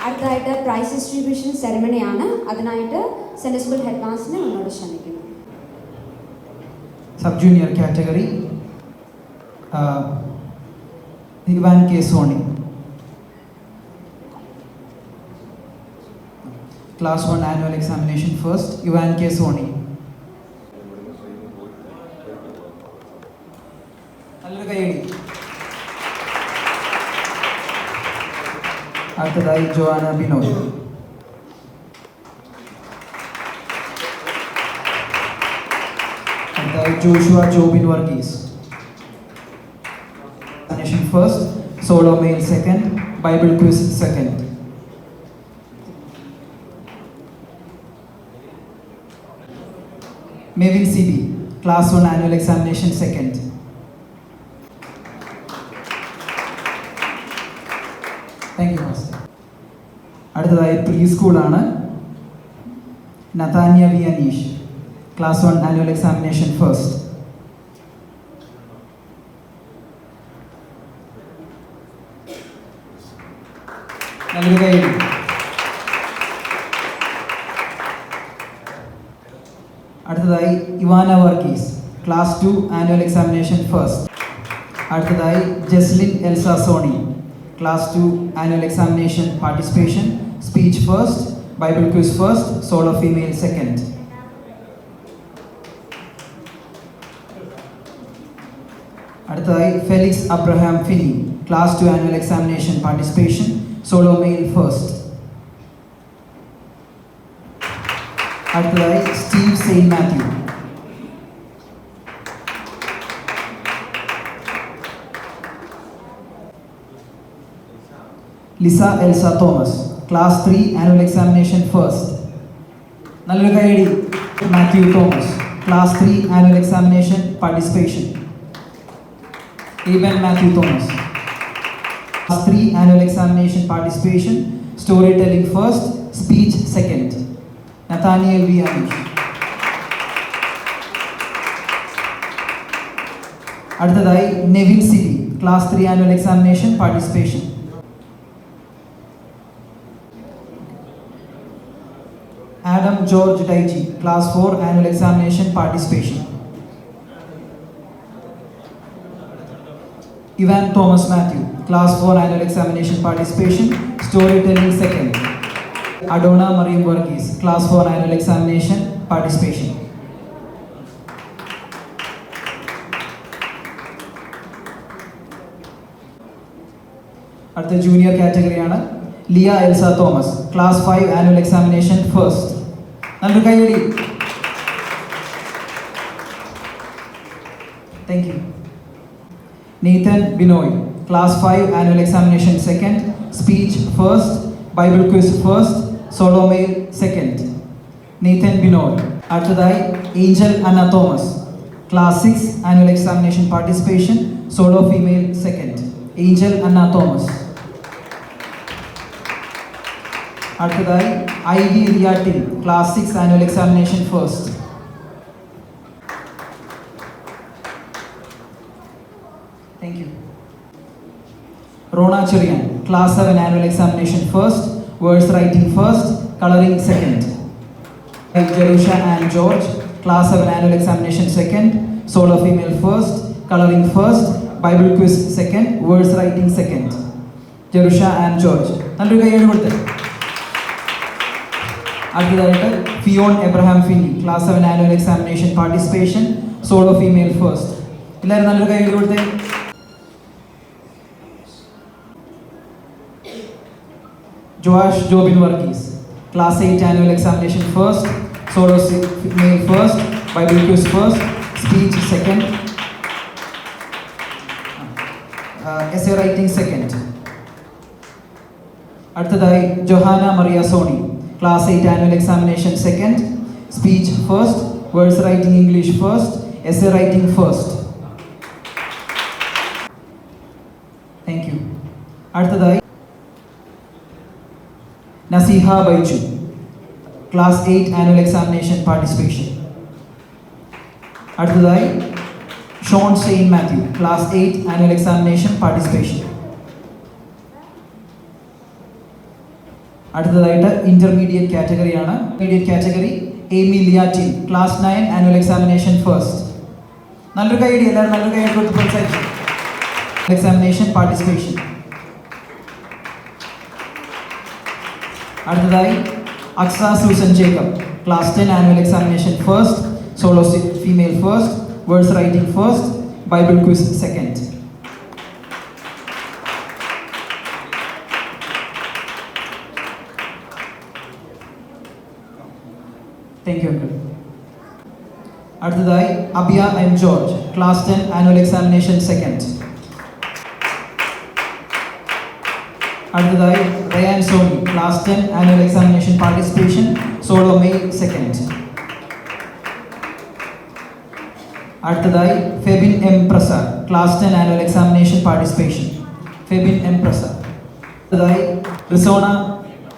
അടുത്തതായിട്ട് price distribution സെറമണിയാണ്. അതിനായിട്ട് central school head മാസ്റ്ററിനെ മുന്നോട്ട് ക്ഷണിക്കുന്നു. Sub junior category Ivan K Sony. Class 1 annual examination first, Ivan K. Soni. നല്ലൊരു കൈയടി. അടുത്തതായി ജോആന ബിനോയ്. അടുത്തതായി Joshua Jobin Varghese. Examination first, solo male second, Bible quiz second. Mevin CB, Class 1 annual examination second. Thank you, Master. അടുത്തതായി pre സ്കൂളാണ്. Nathaniel V Aneesh, Class 1 annual examination first. നല്ലൊരു കൈയ്യടി. അടുത്തതായി Ivana Varghese, class 2 annual examination first. അടുത്തതായി Jaslin Elsa Soni, class 2 annual examination participation, speech first, Bible quiz first, solo female second. അടുത്തതായി Felix Abraham Finny, class 2 annual examination participation, solo male first. അടുത്തതായി Steve Zane Mathew. Lisa Elsa Thomas, class 3 annual examination first. നല്ലൊരു കൈയടി. Mathew Thomas, class 3 annual examination participation. Evan Mathew Thomas, class 3 annual examination participation, storytelling first, speech second. Nathaniel V Aneesh. അടുത്തതായി Nevin Sibi, class 3 annual examination participation. Adam George Daiji, class 4 annual examination participation. Ivan Thomas Mathew, class 4 annual examination participation, storytelling second. Adona Mariam Varghese, class 4 annual examination participation. അടുത്ത junior കാറ്റഗറിയാണ്. Liya Elsa Thomas, class 5 annual examination first. നല്ലൊരു കൈയടി. Thank U. നീതൻ Binoy, class 5 annual examination second, speech first, Bible quiz first, solo male second. Neethan Binoy. അടുത്തതായി Angel Anna Thomas, class 6 annual examination participation, solo female second. Angel Anna Thomas. അടുത്തതായി I V Riyattin, class 6 annual examination first. Thank you. Rona Cherian, class 7 annual examination first, verse writing first, colouring second. Jerusha Ann George, class 7 annual examination second, solo female first, colouring first, Bible quiz second, verse writing second. Jerusha Ann George. നല്ലൊരു കൈയ്യടി കൊടുത്ത്. അടുത്തതായിട്ട് Fionn Abraham Finny, class 7 annual examination participation, solo female first. എല്ലാവരും നല്ലൊരു കൈയ്യടി കൊടുത്തേ. Josh Jobin Varghese, class 8 annual examination first, solo male first, Bible quiz first, speech second, essay writing second. അടുത്തതായി Johanna Maria Soni, class 8 annual examination second, speech first, verse writing English first, essay writing first. Thank you. അടുത്തതായി Naseeha Biju, class 8 annual examination participation. അടുത്തതായി Shawn Zane Mathew, class 8 annual examination participation. അടുത്തതായിട്ട് intermediate കാറ്റഗറിയാണ്. Mediate category Amy Liyattin, class 9 annual examination first. നല്ലൊരു കൈയടി, എല്ലാവരും നല്ലൊരു കൈ കൊടുത്ത് പ്രോത്സാഹിച്ചു. Examination participation. അടുത്തതായി Aksa Susan Jacob, class 10 annual examination first, solo female first, words writing first, Bible quiz second. Thank you uncle. അടുത്തതായി Abiya M George, class 10 annual examination second. അടുത്തതായി Ryan Soni, class 10 annual examination participation, solo male second. അടുത്തതായി Febin M Prasad, class 10 annual examination participation, Febin M Prasad. അടുത്തതായി Rizona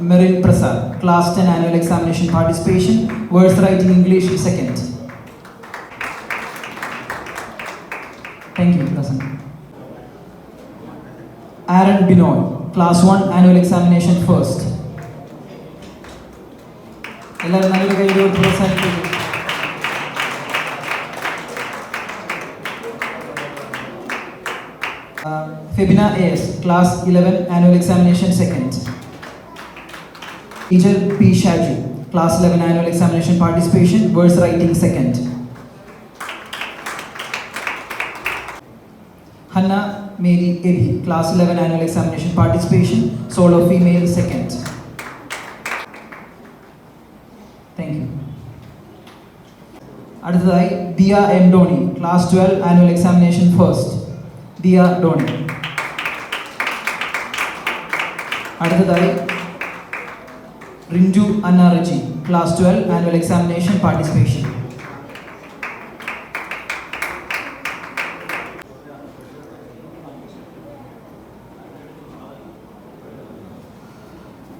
Merin Prasad, class 10 annual examination participation, words writing English second. Thank U present. Aaron Binoy, class 1 annual examination first. എല്ലാവരും നല്ലൊരു കൈയ്യടി പ്രോത്സാഹിപ്പിക്കുന്നു. Febina A S, class 11 annual examination second. Teacher P Shaji, class 11 annual examination participation, words writing second. Hannah Mary Aby, class 11 annual examination participation, solo female second. Thank you. അടുത്തതായി Diya M Donny, class 12 annual examination first, Diya Donny. അടുത്തതായി Rinju Anna Reji, class 12 annual examination participation.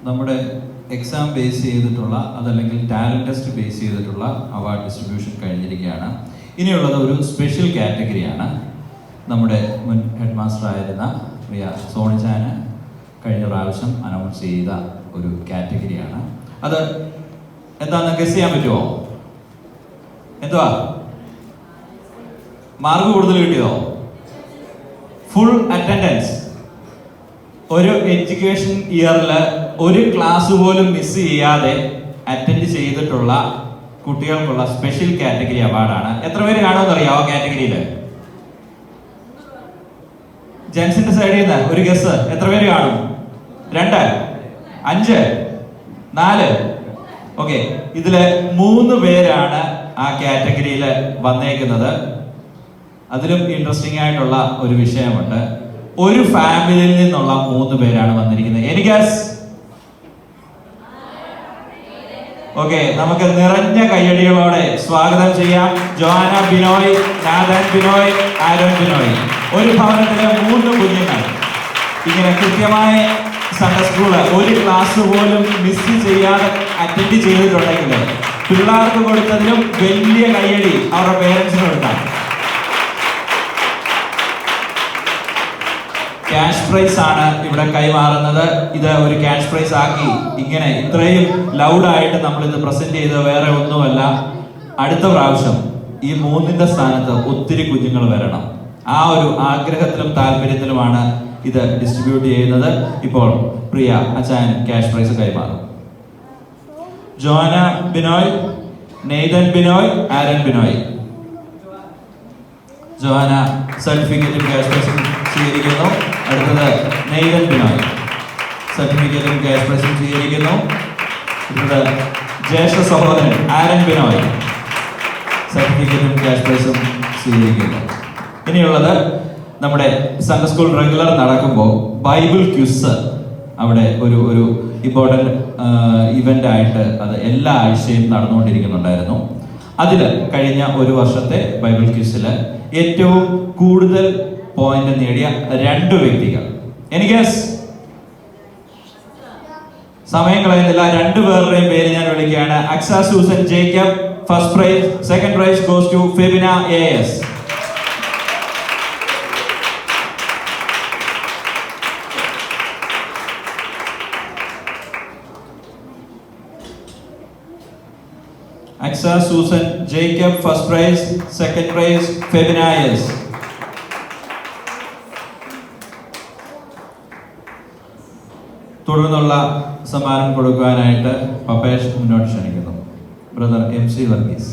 നമ്മുടെ exam base ചെയ്തിട്ടുള്ള അതല്ലെങ്കിൽ talent test base ചെയ്തിട്ടുള്ള award distribution കഴിഞ്ഞിരിക്കുകയാണ്. ഇനിയുള്ളത് ഒരു special കാറ്റഗറിയാണ്. നമ്മുടെ മുൻ ഹെഡ് മാസ്റ്റർ ആയിരുന്ന പ്രിയ സോണിച്ചാന് കഴിഞ്ഞ പ്രാവശ്യം അനൗൺസ് ചെയ്ത ഒരു കാറ്റഗറിയാണ്. അത് എന്താണെന്ന് ഗസ് ചെയ്യാൻ പറ്റുമോ? എന്തുവാ? മാർക്ക് കൂടുതൽ കിട്ടിയോ? Full attendance. ഒരു എഡ്യൂക്കേഷൻ ഇയറിൽ ഒരു ക്ലാസ് പോലും മിസ് ചെയ്യാതെ അറ്റൻഡ് ചെയ്തിട്ടുള്ള കുട്ടികൾക്കുള്ള സ്പെഷ്യൽ കാറ്റഗറി അവാർഡാണ്. എത്ര പേര് കാണുമെന്ന് അറിയാമോ കാറ്റഗറിയിൽ? ജെൻസിന്റെ സൈഡിൽ നിന്ന് ഒരു ഗസ്. എത്ര പേര് കാണും? 2, 5, 4. ഓക്കെ, ഇതില് 3 പേരാണ് ആ കാറ്റഗറിയിൽ വന്നേക്കുന്നത്. അതിലും ഇൻട്രസ്റ്റിംഗ് ആയിട്ടുള്ള ഒരു വിഷയമുണ്ട്. ഒരു ഫാമിലിയിൽ നിന്നുള്ള 3 പേരാണ് വന്നിരിക്കുന്നത്. എനിക്ക് ഓക്കെ, നമുക്ക് നിറഞ്ഞ കയ്യടികളോടെ സ്വാഗതം ചെയ്യാം ജോന ബിനോയ്, നാഥൻ ബിനോയ്, ആരോൺ ബിനോയ്. ഒരു ഭവനത്തിലെ 3 കുഞ്ഞുങ്ങൾ ഇങ്ങനെ കൃത്യമായ സൺഡേ സ്കൂള് ഒരു ക്ലാസ് പോലും മിസ് ചെയ്യാതെ അറ്റൻഡ് ചെയ്തിട്ടുണ്ടെങ്കിൽ പിള്ളേർക്ക് കൊടുത്തതിലും വലിയ കയ്യടി അവരുടെ പേരൻസിന് കൊടുക്കാം. ക്യാഷ് പ്രൈസ് ആണ് ഇവിടെ കൈമാറുന്നത്. ഇത് ഒരു ക്യാഷ് പ്രൈസ് ആക്കി ഇങ്ങനെ ഇത്രയും ലൗഡായിട്ട് നമ്മൾ ഇത് പ്രസന്റ് ചെയ്ത് വേറെ ഒന്നുമല്ല. അടുത്ത പ്രാവശ്യം ഈ 3ന്റെ സ്ഥാനത്ത് ഒത്തിരി കുഞ്ഞുങ്ങൾ വരണം. ആ ഒരു ആഗ്രഹത്തിലും താല്പര്യത്തിലുമാണ് ഇത് ഡിസ്ട്രിബ്യൂട്ട് ചെയ്യുന്നത്. ഇപ്പോൾ പ്രിയ അച്ചായൻ ക്യാഷ് പ്രൈസ് കൈമാറും. Jona Binoy, Nathan Binoy, Aaron Binoy. Jona സർട്ടിഫിക്കറ്റും ക്യാഷ് പ്രൈസും സ്വീകരിക്കുന്നു. അടുത്തത് നെയ്തൻ ബിനോയ്, സർട്ടിഫിക്കറ്റും ക്യാഷ് പ്രൈസും സ്വീകരിക്കുന്നു. അടുത്തത് ജ്യേഷ്ഠ സഹോദരൻ ആരൻ ബിനോയ്, സർട്ടിഫിക്കറ്റും ക്യാഷ് പ്രൈസും സ്വീകരിക്കുന്നു. ഇനിയുള്ളത് നമ്മുടെ സൺഡേ സ്കൂൾ റെഗുലർ നടക്കുമ്പോൾ ബൈബിൾ ക്വിസ് അവിടെ ഒരു ഇമ്പോർട്ടൻ്റ് ഇവൻ്റ് ആയിട്ട് അത് എല്ലാ ആഴ്ചയും നടന്നുകൊണ്ടിരിക്കുന്നുണ്ടായിരുന്നു. അതിൽ കഴിഞ്ഞ ഒരു വർഷത്തെ ബൈബിൾ ക്വിസിൽ ഏറ്റവും കൂടുതൽ പോയിന്റ് നേടിയ 2 വ്യക്തികൾ, എനിക്ക് സമയം കളയുന്നില്ല, 2 പേരുടെയും പേര് ഞാൻ വിളിക്കുകയാണ്. Axa Susan Jacob, first prize. Second prize goes to Febina AS. Axa Susan Jacob, first prize. Second prize, Febinayas. തുടർന്നുള്ള സമ്മാനം കൊടുക്കാനായിട്ട് പപ്പേഷ് മുന്നോട്ട് ക്ഷണിക്കുന്നു. Brother MC Varghese.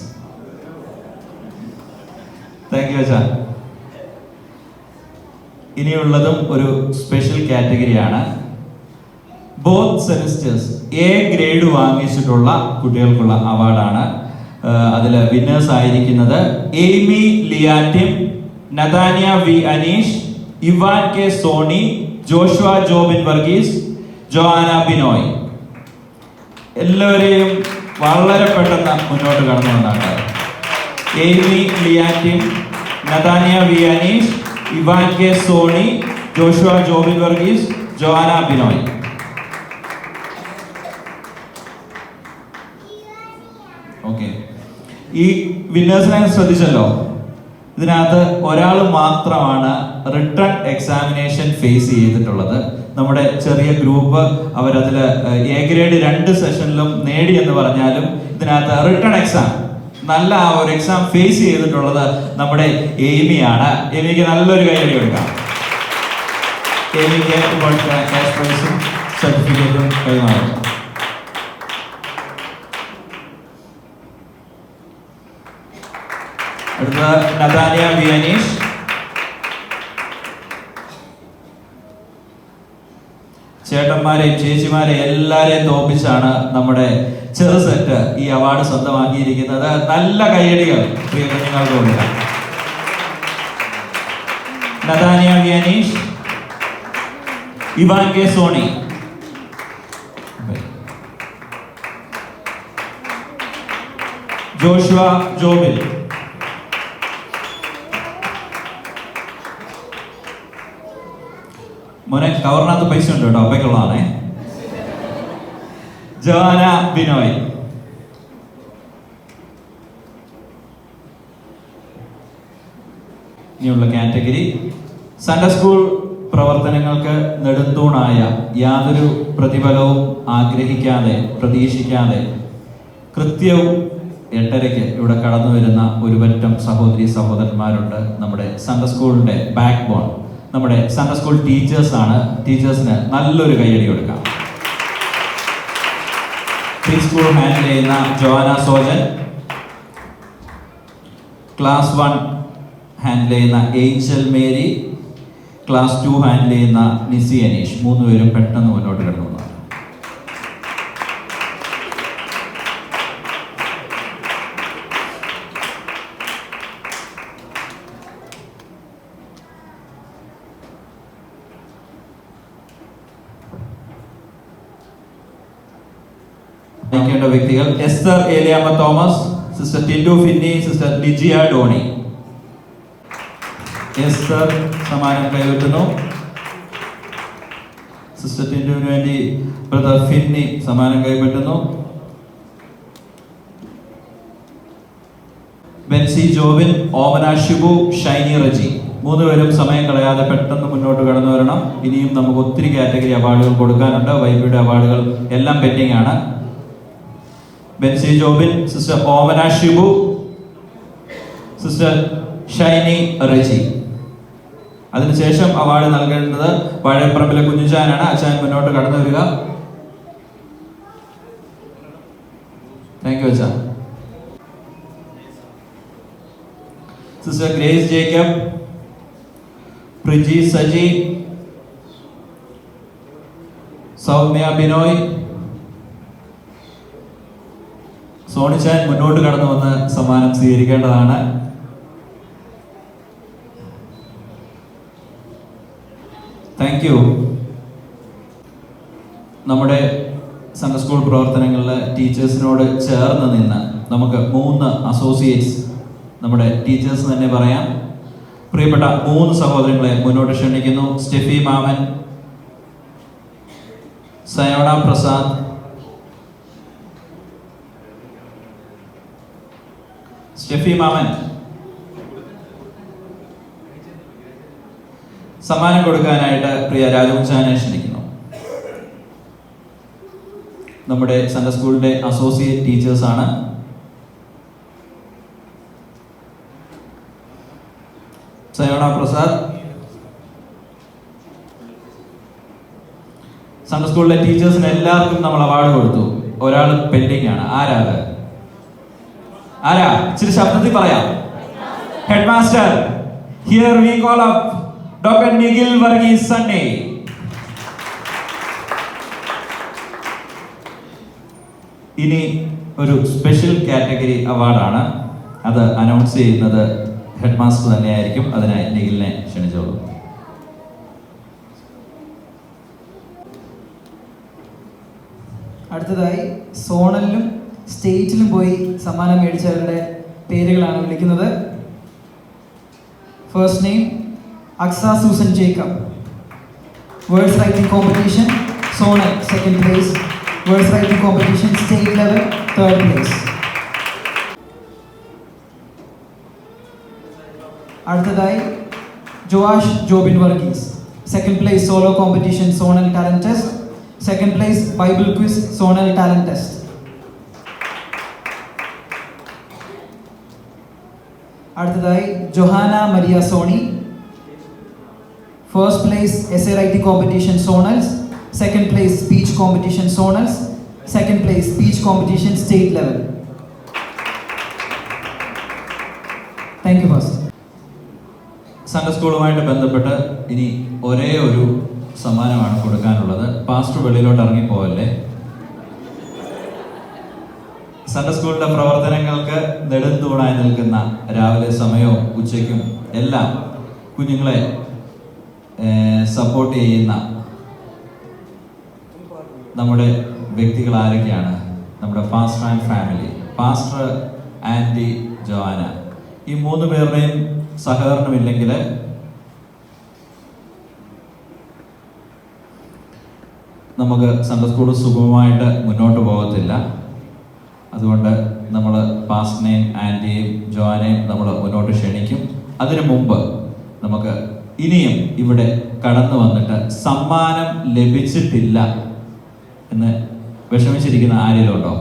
Thank you അച്ഛാ. ഇനിയുള്ളതും ഒരു സ്പെഷ്യൽ കാറ്റഗറിയാണ്. ബോത്ത് സെമിസ്റ്റേഴ്സ് A ഗ്രേഡ് വാങ്ങിച്ചിട്ടുള്ള കുട്ടികൾക്കുള്ള അവാർഡാണ്. അതിൽ വിന്നേഴ്സ് ആയിരിക്കുന്നത് എയ്മി ലിയാറ്റിം, Nathania V Aneesh, Ivan K Sony, Joshua Jobin Varghese, Joanna Binoy. എല്ലാവരെയും വളരെ പെട്ടെന്ന് മുന്നോട്ട് കടന്നു വന്നാണ്. എയ്മി ലിയാറ്റിം, Nathania V Aneesh, Ivan K Sony, Joshua Jobin Varghese, Joanna Binoy. Okay, ഈ വിന്നേഴ്സിനെ ശ്രദ്ധിച്ചല്ലോ. ഇതിനകത്ത് ഒരാൾ മാത്രമാണ് റിട്ടൺ എക്സാമിനേഷൻ ഫേസ് ചെയ്തിട്ടുള്ളത്. നമ്മുടെ ചെറിയ ഗ്രൂപ്പ് അവരതിൽ A ഗ്രേഡ് 2 സെഷനിലും നേടി എന്ന് പറഞ്ഞാലും ഇതിനകത്ത് റിട്ടൺ എക്സാം നല്ല ആ ഒരു എക്സാം ഫേസ് ചെയ്തിട്ടുള്ളത് നമ്മുടെ എയ്മിയാണ്. എയ്മിക്ക് നല്ലൊരു കൈയടി കൊടുക്കാം. എയ്മിക്ക് ക്യാഷ് പ്രൈസും സർട്ടിഫിക്കറ്റും കൈമാറും. അടുത്ത നതാനിയ വി അനീഷ്. ചേട്ടന്മാരെയും ചേച്ചിമാരെയും എല്ലാരെയും തോപ്പിച്ചാണ് നമ്മുടെ ചെറു സെറ്റ് ഈ അവാർഡ് സ്വന്തമാക്കിയിരിക്കുന്നത്. നല്ല കയ്യടികൾ പ്രിയ കുഞ്ഞുങ്ങൾക്ക് കൊടുക്കാം. Nathania V Aneesh, Ivan K Sony, Joshua Jobin, മോനെ കവറിനകത്ത് പൈസ ഉണ്ട് കേട്ടോ, അപ്പയ്ക്കുള്ളതാണേ. ജോആന ബിനോയ്. ഇനിയുള്ള കാറ്റഗറി സൺഡേ സ്കൂൾ പ്രവർത്തനങ്ങൾക്ക് നെടുന്തൂണായ, യാതൊരു പ്രതിഫലവും ആഗ്രഹിക്കാതെ പ്രതീക്ഷിക്കാതെ കൃത്യവും 8:30 ഇവിടെ കടന്നു വരുന്ന ഒരു പറ്റം സഹോദരി സഹോദരന്മാരുണ്ട്. നമ്മുടെ സൺഡേ സ്കൂളിന്റെ ബാക്ക് ബോൺ, നമ്മുടെ സൺഡേ സ്കൂൾ ടീച്ചേഴ്സ് ആണ്. ടീച്ചേഴ്സിന് നല്ലൊരു കൈയടി കൊടുക്കാം. പ്രീ സ്കൂൾ ഹാൻഡിൽ ചെയ്യുന്ന ജോആന സോജൻ, ക്ലാസ് 1 ഹാൻഡിൽ ചെയ്യുന്ന ഏഞ്ചൽ മേരി, ക്ലാസ് 2 ഹാൻഡിൽ ചെയ്യുന്ന നിസി അനീഷ്. 3 പേരും പെട്ടെന്ന് മുന്നോട്ട് കിടന്നു. വ്യക്തികൾ Esther Eliyamma Thomas, sister Tindu Finny, sister Lijiya Donny. Esther സമ്മാനം കൈവറ്റുന്നു. സിസ്റ്റർ ടിൻഡുവിന് വേണ്ടി ബ്രദർ ഫിന്നി സമ്മാനം കൈപ്പറ്റുന്നു. ബെൻസി ജോബിൻ, ഓമന ഷിബു, ഷൈനി റജി. 3 പേരും സമയം കളയാതെ പെട്ടെന്ന് മുന്നോട്ട് കടന്നു വരണം. ഇനിയും നമുക്ക് ഒത്തിരി കാറ്റഗറി അവാർഡുകൾ കൊടുക്കാനുണ്ട്. വൈബിയുടെ അവാർഡുകൾ എല്ലാം പെൻഡിംഗ് ആണ്. Bensi Jobin, sister Omana Shibu, sister Shiny Reji. അതിനുശേഷം അവാർഡ് നൽകേണ്ടത് വാഴപ്പറമ്പിലെ കുഞ്ഞുചാനാണ്. അച്ഛൻ മുന്നോട്ട് കടന്നു വരിക. താങ്ക് യു അച്ഛാ. Sister Grace Jacob, Priji Saji, Soumya Binoy. സോണിച്ചാൻ മുന്നോട്ട് കടന്നു വന്ന് സമ്മാനം സ്വീകരിക്കേണ്ടതാണ്. Thank you. നമ്മുടെ സൺഡേ സ്കൂൾ പ്രവർത്തനങ്ങളിൽ ടീച്ചേഴ്സിനോട് ചേർന്ന് നിന്ന് നമുക്ക് 3 അസോസിയേറ്റ്സ്, നമ്മുടെ ടീച്ചേഴ്സ് തന്നെ പറയാം, പ്രിയപ്പെട്ട 3 സഹോദരങ്ങളെ മുന്നോട്ട് ക്ഷണിക്കുന്നു. സ്റ്റെഫി മാമൻ, സയോണ പ്രസാദ്, സ്റ്റെഫി മാമൻ. സമ്മാനം കൊടുക്കാനായിട്ട് പ്രിയ രാജമുച്ചാനെ ക്ഷണിക്കുന്നു. നമ്മുടെ സൺഡേ സ്കൂളിന്റെ അസോസിയേറ്റ് ടീച്ചേഴ്സ് ആണ്. സയോണ പ്രസാദ്. സൺഡേ സ്കൂളിലെ ടീച്ചേഴ്സിന് എല്ലാവർക്കും നമ്മൾ അവാർഡ് കൊടുത്തു. ഒരാൾ പെൻഡിങ് ആണ്. ആരാ? ഇച്ചിരി ശബ്ദത്തിൽ പറയാം. Head master. Here we call up doctor Nikhil Varghese Sunny. ഇനി ഒരു സ്പെഷ്യൽ കാറ്റഗറി അവാർഡാണ്. അത് അനൗൺസ് ചെയ്യുന്നത് ഹെഡ് മാസ്റ്റർ തന്നെയായിരിക്കും. അതിനായി നിഖിലിനെ ക്ഷണിച്ചോളൂ. അടുത്തതായി സോണലിലും സ്റ്റേറ്റിലും പോയി സമ്മാനം മേടിച്ചവരുടെ പേരുകളാണ് വിളിക്കുന്നത്. First name Axa Susan Jacob. Words writing competition zonal 2nd place. Words writing competition state level 3rd place. അടുത്തതായി Josh Jobin Varghese. 2nd place solo competition zonal talent test. 2nd place Bible quiz zonal talent test. അടുത്തതായി Johanna Maria Sony. 1st place essay writing competition zonals. 2nd place speech competition zonals. 2nd place speech competition state level. Thank you first. Sunday സ്കൂളുമായിട്ട് ബന്ധപ്പെട്ട് ഇനി ഒരേ ഒരു സമ്മാനമാണ് കൊടുക്കാനുള്ളത്. Pastor വെളിയിലോട്ട് ഇറങ്ങിപ്പോവല്ലേ. Sunday സ്കൂളിന്റെ പ്രവർത്തനങ്ങൾക്ക് നെടുന്തൂണായി നിൽക്കുന്ന, രാവിലെ സമയവും ഉച്ചയ്ക്കും എല്ലാം കുഞ്ഞുങ്ങളെ സപ്പോർട്ട് ചെയ്യുന്ന നമ്മുടെ വ്യക്തികൾ ആരൊക്കെയാണ്? നമ്മുടെ pastor and family, pastor aunty Joanna. ഈ 3 പേരുടെയും സഹകരണമില്ലെങ്കിൽ നമുക്ക് സൺഡേ സ്കൂൾ സുഗമമായിട്ട് മുന്നോട്ട് പോകത്തില്ല. അതുകൊണ്ട് നമ്മൾ പാസ്റ്ററിനെയും ആൻറ്റിയെയും ജോവാനെയും നമ്മൾ മുന്നോട്ട് ക്ഷണിക്കും. അതിനു മുമ്പ് നമുക്ക് ഇനിയും ഇവിടെ കടന്നു വന്നിട്ട് സമ്മാനം ലഭിച്ചിട്ടില്ല എന്ന് വിഷമിച്ചിരിക്കുന്ന ആരെങ്കിലും ഉണ്ടോ?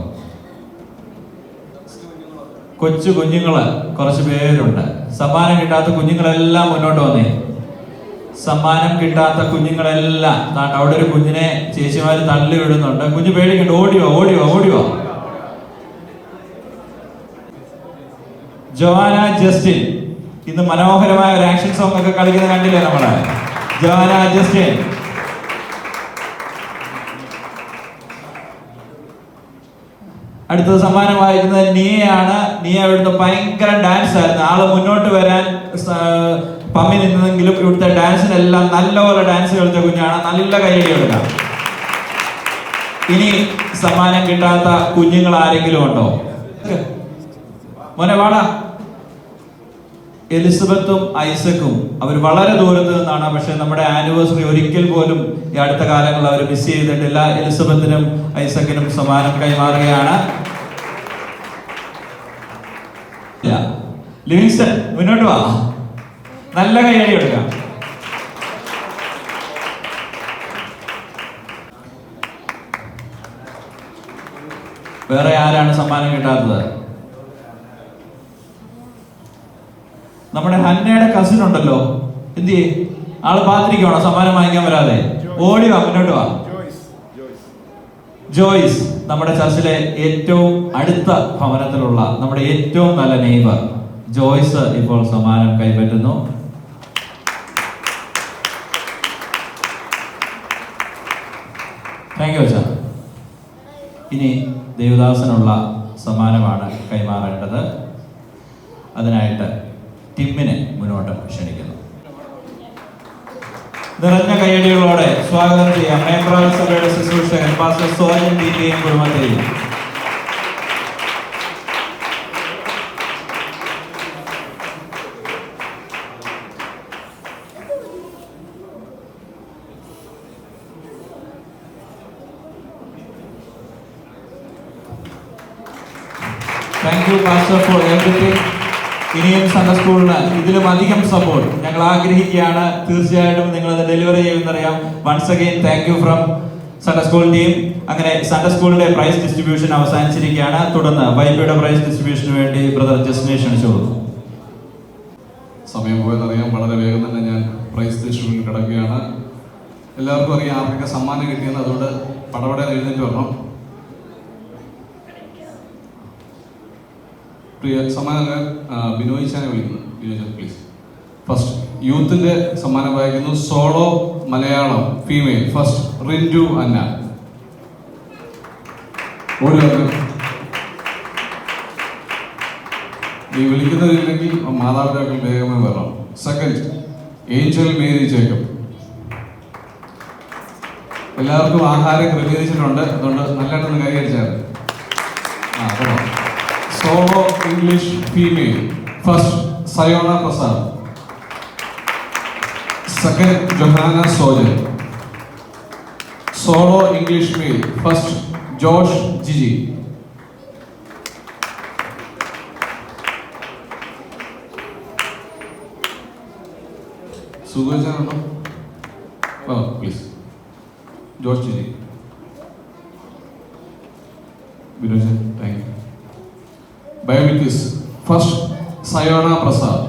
കൊച്ചു കുഞ്ഞുങ്ങള് കുറച്ച് പേരുണ്ട്. സമ്മാനം കിട്ടാത്ത കുഞ്ഞുങ്ങളെല്ലാം മുന്നോട്ട് വന്നേ. സമ്മാനം കിട്ടാത്ത കുഞ്ഞുങ്ങളെല്ലാം അവിടെ ഒരു കുഞ്ഞിനെ ചേച്ചിമാര് തള്ളി വിടുന്നുണ്ട്. കുഞ്ഞു പേടിക്കണ്ട, ഓടിയോ. ജോവാന ജസ്റ്റിൻ ഇന്ന് മനോഹരമായ ഒരു ആക്ഷൻ സോങ് ഒക്കെ കളിക്കുന്ന കണ്ടില്ലേ നമ്മള്? Joanna Justin. അടുത്തത് സമ്മാനം വായിക്കുന്നത് നിയയാണ്. നിയ ഇവിടുത്തെ ഭയങ്കര ഡാൻസ് ആയിരുന്നു. ആള് മുന്നോട്ട് വരാൻ പമ്മി നിന്നെങ്കിലും ഇവിടുത്തെ ഡാൻസിനെല്ലാം നല്ലപോലെ ഡാൻസ് കളിച്ച കുഞ്ഞാണ്. നല്ല കൈയടി കൊടുക്കാം. ഇനി സമ്മാനം കിട്ടാത്ത കുഞ്ഞുങ്ങൾ ആരെങ്കിലും ഉണ്ടോ? മോനെ വാടാ. എലിസബത്തും ഐസക്കും അവർ വളരെ ദൂരത്ത് നിന്നാണ്. പക്ഷെ നമ്മുടെ ആനിവേഴ്സറി ഒരിക്കൽ പോലും ഈ അടുത്ത കാലങ്ങളിൽ അവർ മിസ് ചെയ്തിട്ടില്ല. എലിസബത്തിനും ഐസക്കിനും സമ്മാനം കൈമാറുകയാണ്. ലിവിങ്സ്റ്റൺ മുന്നോട്ട് വാ. നല്ല കൈയടി എടുക്കാം. വേറെ ആരാണ് സമ്മാനം കിട്ടാത്തത്? നമ്മുടെ ഹന്നയുടെ കസിൻ ഉണ്ടല്ലോ, എന്ത് ചെയ്യേ? ആള് പാത്തിരിക്കണോ സമ്മാനം വാങ്ങിക്കാൻ വരാതെ? ഓടി വാ, മുന്നോട്ട് വാ. ജോയ്സ്, നമ്മുടെ ചർച്ചിലെ ഏറ്റവും അടുത്ത ഭവനത്തിലുള്ള നമ്മുടെ ഏറ്റവും നല്ല നെയ്ബർ ജോയ്സ് ഇപ്പോൾ സമ്മാനം കൈപ്പറ്റുന്നു. താങ്ക് യു അച്ഛാ. ഇനി ദേവദാസനുള്ള സമ്മാനമാണ് കൈമാറേണ്ടത്. അതിനായിട്ട് ടിമ്മിനെ മുന്നോട്ട് ക്ഷണിക്കുന്നു. നിറഞ്ഞ കയ്യടികളോടെ സ്വാഗതം ചെയ്യാം മേപ്രാൽ സഭയുടെ ശുശ്രൂഷകൻ പാസ്റ്റർ സോജൻ ടിയും കുടുംബത്തെയും. Thank you, Pastor, for everything. ഇനിയും സൺഡേ സ്കൂളിന് ഇതിലും അധികം സപ്പോർട്ട് ഞങ്ങൾ ആഗ്രഹിക്കുകയാണ്. തീർച്ചയായിട്ടും നിങ്ങൾ അത് ഡെലിവറി ചെയ്യുമെന്നറിയാം. Once again thank you from Sunday school team. അങ്ങനെ സൺഡേ സ്കൂളിന്റെ പ്രൈസ് ഡിസ്ട്രിബ്യൂഷൻ അവസാനിച്ചിരിക്കുകയാണ്. തുടർന്ന് വൈബിയുടെ പ്രൈസ് ഡിസ്ട്രിബ്യൂഷന് വേണ്ടി ബ്രദർ ജസ്റ്റിനെ ക്ഷണിച്ചു കൊടുക്കും. സമയം പോയതറിയാം. വളരെ വേഗം തന്നെ ഞാൻ പ്രൈസ് ഡിസ്ട്രിബ്യൂഷൻ കിടക്കുകയാണ്. എല്ലാവർക്കും അറിയാം ആർക്കൊക്കെ സമ്മാനം കിട്ടിയെന്ന്. അതുകൊണ്ട് പടപടെ എഴുന്നേറ്റ് വരണം. പ്രിയ സമ്മാനങ്ങൾ ബിനോയ് ചാനെ വിളിക്കുന്നു. ബിനോയ് ചാൻ പ്ലീസ്. ഫസ്റ്റ് യൂത്തിൻ്റെ സമ്മാനം വായിക്കുന്നു. Solo Malayalam female first Rintu Anna. ഒരു ഈ വിളിക്കുന്നതില്ലെങ്കിൽ മാതാപിതാക്കൾ വേഗമായി വരണം. Second Angel Mary Jacob. എല്ലാവർക്കും ആഹാരം ക്രമീകരിച്ചിട്ടുണ്ട്, അതുകൊണ്ട് നല്ലതായിട്ടൊന്ന് കൈയടിച്ചാൽ. Solo English female first Sayona Prasad. Second Johanna Sojan. Solo English male first Josh Jiji. സുഖിച്ചാണോ? Please Josh Jiji. വിനോജൻ താങ്ക് യു. ബയോമിക്സ് first Sayona Prasad.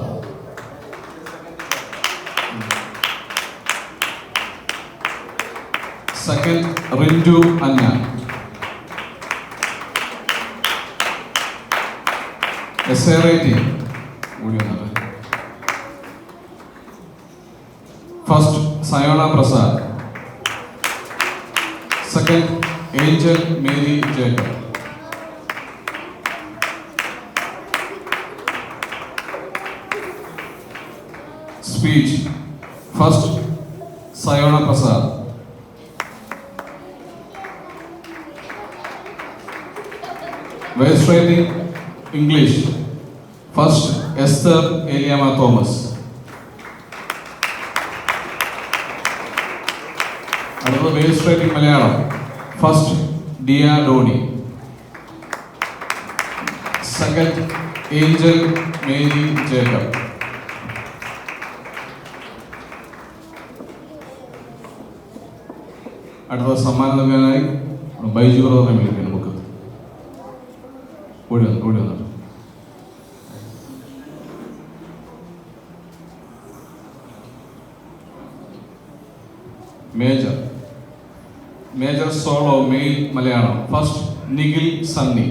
Second Rintu Anna. Essay writing കൂടി വന്നത് first Sayona Prasad. Second Angel Mary Jacob. Speech first Sayona Prasad. Verse writing English first Esther Eliyama Thomas. അടുത്തത് verse writing Malayalam first Diya Donny. Second Angel Mary Jacob. അടുത്ത സമ്മാനം നൽകാനായി ബൈജു ബ്രദറിനെ വിളിക്കണം. നമുക്ക് ഓടി വന്നു. Major solo male Malayalam first Nikhil Sunny.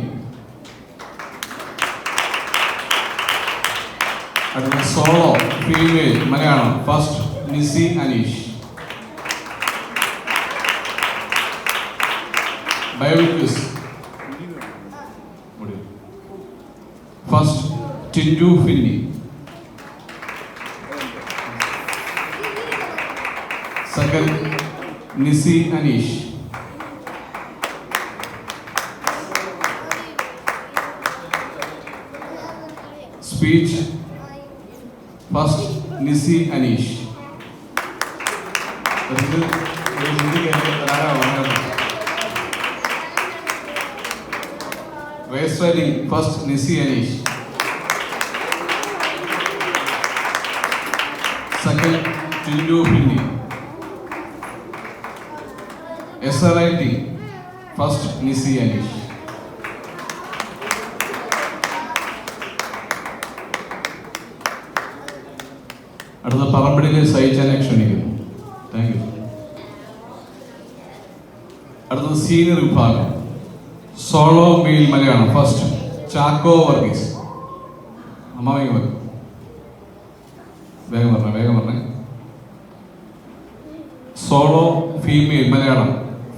അടുത്ത solo female Malayalam first Nisi Aneesh. Bio quiz first Tindu Finny. Second Nisi Aneesh. Speech first Nisi Aneesh. Verse writing first Nisi Aneesh. Second Tindu Finny. Essay writing first Nisi Aneesh. അടുത്ത പറമ്പടിയിലെ സഹിച്ചാനെ ക്ഷണിക്കുന്നു. Thank you. അടുത്തത് സീനിയർ വിഭാഗം solo male Malayalam first Chacko Varghese. അമ്മ വേഗം പറഞ്ഞേ. Solo female Malayalam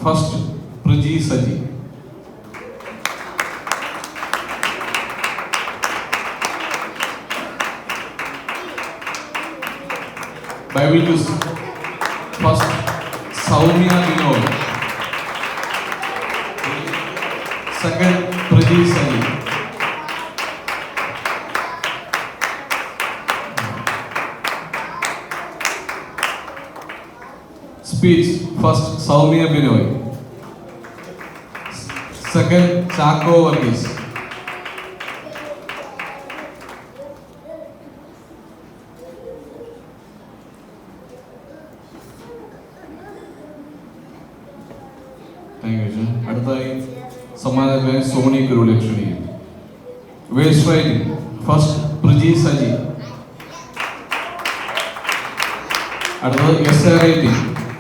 first Priji Saji. Bible quiz first Soumya Vinod. Second Priji Saji. Speech first Soumya Binoy. Second Chacko Varghese. Thank you. അടുത്തായി സമ്മാനത്തിനായി സോണി കരുളെ ക്ഷണിക്കുന്നു. Verse writing first Priji Saji. അടുത്തത് SRIT.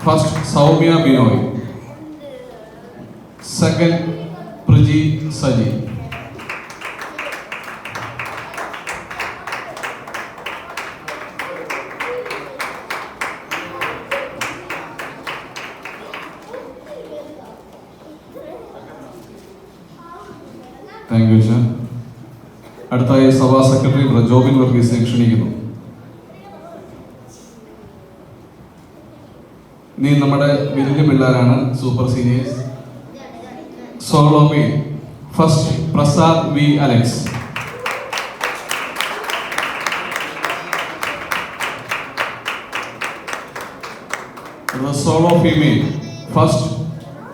First Soumya Binoy, second Priji Saji. Thank you sir. അടുത്തായി സഭാ സെക്രട്ടറി ജോബിൻ വർഗീസിനെ ക്ഷണിക്കുന്നു. നീ നമ്മുടെ വലിയ പിള്ളേരാണ്, സൂപ്പർ സീനിയേഴ്സ്. സോളോമി first Prasad V Alex, solo female first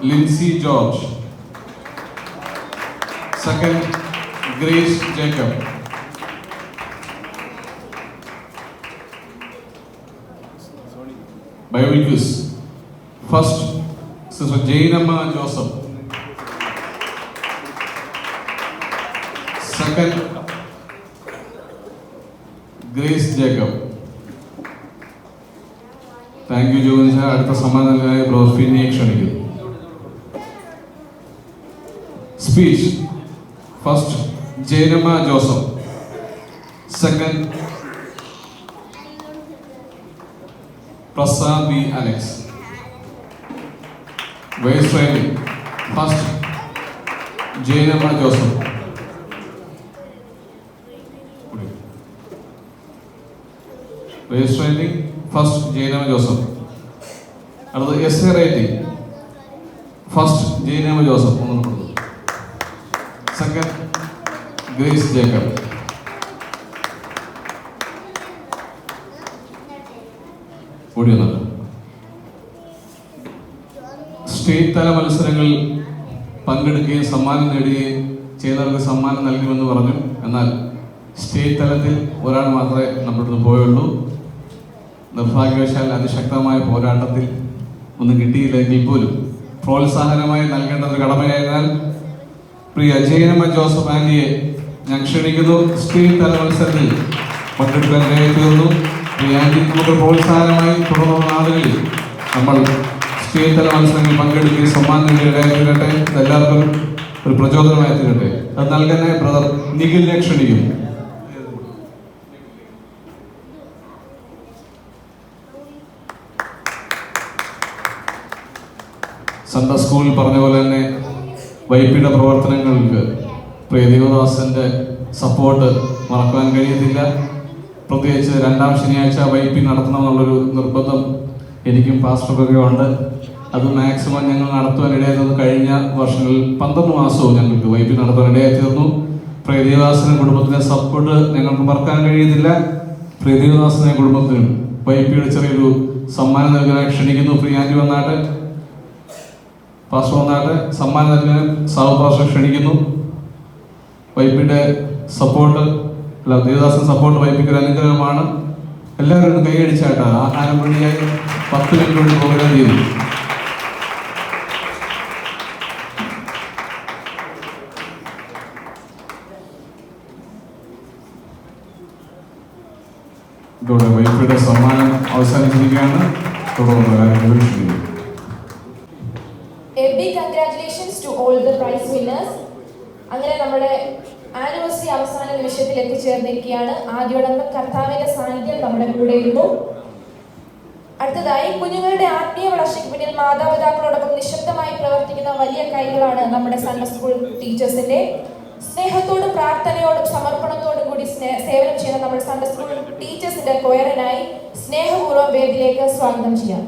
Lincy George, second Grace Jacob. Bible quiz first sister Jainamma Joseph, second Grace Jacob. Thank you Jobin sir. അടുത്ത സമ്മാനം നൽകാനായി ബ്രോഫിനെ ക്ഷണിക്കുന്നു. Speech first Jainamma Joseph, second Prasad B Alex. Voice training first Jainamma Joseph, voice training first Jainamma Joseph. അടുത്തത് SRIT first Jainamma Joseph, second Grace Jacob. കൂടി വന്നത് state തല മത്സരങ്ങളിൽ പങ്കെടുക്കുകയും സമ്മാനം നേടുകയും ചെയ്തവർക്ക് സമ്മാനം നൽകുമെന്ന് പറഞ്ഞു. എന്നാൽ സ്റ്റേറ്റ് തലത്തിൽ ഒരാൾ മാത്രമേ നമ്മുടെ അടുത്ത് പോയുള്ളൂ. നിർഭാഗ്യവശാൽ അതിശക്തമായ പോരാട്ടത്തിൽ ഒന്നും കിട്ടിയില്ലെങ്കിൽ പോലും പ്രോത്സാഹനമായി നൽകേണ്ട ഒരു കടമയായതിനാൽ പ്രിയ ജൈനമ്മ ജോസഫ് ആൻഡിയെ ഞാൻ ക്ഷണിക്കുന്നു. സ്റ്റേറ്റ് തല മത്സരത്തിൽ പങ്കെടുക്കാൻ തീർന്നു. പ്രിയ ആൻഡി, നമുക്ക് പ്രോത്സാഹനമായി തുടർന്നുള്ള നാളുകളിൽ നമ്മൾ സ്റ്റേറ്റ് തല മത്സരങ്ങളിൽ പങ്കെടുക്കുകയും സമ്മാനം നേടിയിടയായിത്തീരട്ടെ. എല്ലാവർക്കും ഒരു പ്രചോദനമായി തീരട്ടെ. അത് നൽകാനായി ബ്രദർ നിഖിലിനെ ക്ഷണിക്കുന്നു. സൺഡേ സ്കൂളിൽ പറഞ്ഞ പോലെ തന്നെ വൈപ്പിയുടെ പ്രവർത്തനങ്ങൾക്ക് പ്രിയ ദേവദാസന്റെ സപ്പോർട്ട് മറക്കാൻ കഴിയത്തില്ല. പ്രത്യേകിച്ച് രണ്ടാം ശനിയാഴ്ച വൈപ്പി നടത്തണമെന്നുള്ളൊരു നിർബന്ധം എനിക്കും പാസ്റ്റർക്കൊക്കെ ഉണ്ട്. അത് മാക്സിമം ഞങ്ങൾ നടത്തുവാൻ ഇടയായിരുന്നു. കഴിഞ്ഞ വർഷങ്ങളിൽ 12 മാസവും ഞങ്ങൾക്ക് വൈപ്പി നടത്താൻ ഇടയായിത്തീർന്നു. പ്രിയ ദേവദാസന്റെ കുടുംബത്തിന്റെ സപ്പോർട്ട് ഞങ്ങൾക്ക് മറക്കാൻ കഴിയുന്നില്ല. പ്രിയ ദേവദാസന്റെ കുടുംബത്തിനും വൈപ്പിയുടെ ചെറിയൊരു സമ്മാനം നൽകാനായി ക്ഷണിക്കുന്നു. പ്രിയ ആൻഡി വന്നാട്ടെ, പാസ്റ്റർ വന്നാട്ടെ, സമ്മാനം നൽകാൻ സാവു പാസ്റ്റർ ക്ഷണിക്കുന്നു. വൈപ്പിയുടെ സപ്പോർട്ട് അല്ല, ദേവദാസൻ സപ്പോർട്ട് വൈപ്പിക്ക് ഒരു അനുഗ്രഹമാണ്. എല്ലാവരും കൈയടിച്ചായിട്ട് ആഹാരം വേണ്ടിയായി 10 മിനിറ്റ് വേണ്ടി പ്രോഗ്രാം ചെയ്തു. ഇതോടെ വൈപ്പിയുടെ സമ്മാനം അവസാനിച്ചിരിക്കുകയാണ്. തുടർന്ന് കാര്യങ്ങൾ ക്ഷണിക്കുന്നു. A big congratulations to all the prize winners. അങ്ങനെ നമ്മുടെ ആനിവേഴ്സറി അവസാന നിമിഷത്തിൽ എത്തിച്ചേർന്നിരിക്കുകയാണ്. ആദ്യോടൊപ്പം കർത്താവിന്റെ സാന്നിധ്യം നമ്മുടെ കൂടെ ഇരുന്നു. അടുത്തതായി കുഞ്ഞുങ്ങളുടെ ആത്മീയ വളർച്ചയ്ക്ക് പിന്നിൽ മാതാപിതാക്കളോടൊപ്പം നിശബ്ദമായി പ്രവർത്തിക്കുന്ന വലിയ കൈകളാണ് നമ്മുടെ സൺഡേ സ്കൂൾ ടീച്ചേഴ്സിന്റെ. സ്നേഹത്തോടും പ്രാർത്ഥനയോടും സമർപ്പണത്തോടും കൂടി സേവനം ചെയ്യുന്ന നമ്മുടെ സൺഡേ സ്കൂൾ ടീച്ചേഴ്സിന്റെ കൊയറിനായി സ്നേഹപൂർവ്വം വേദിയിലേക്ക് സ്വാഗതം ചെയ്യാം.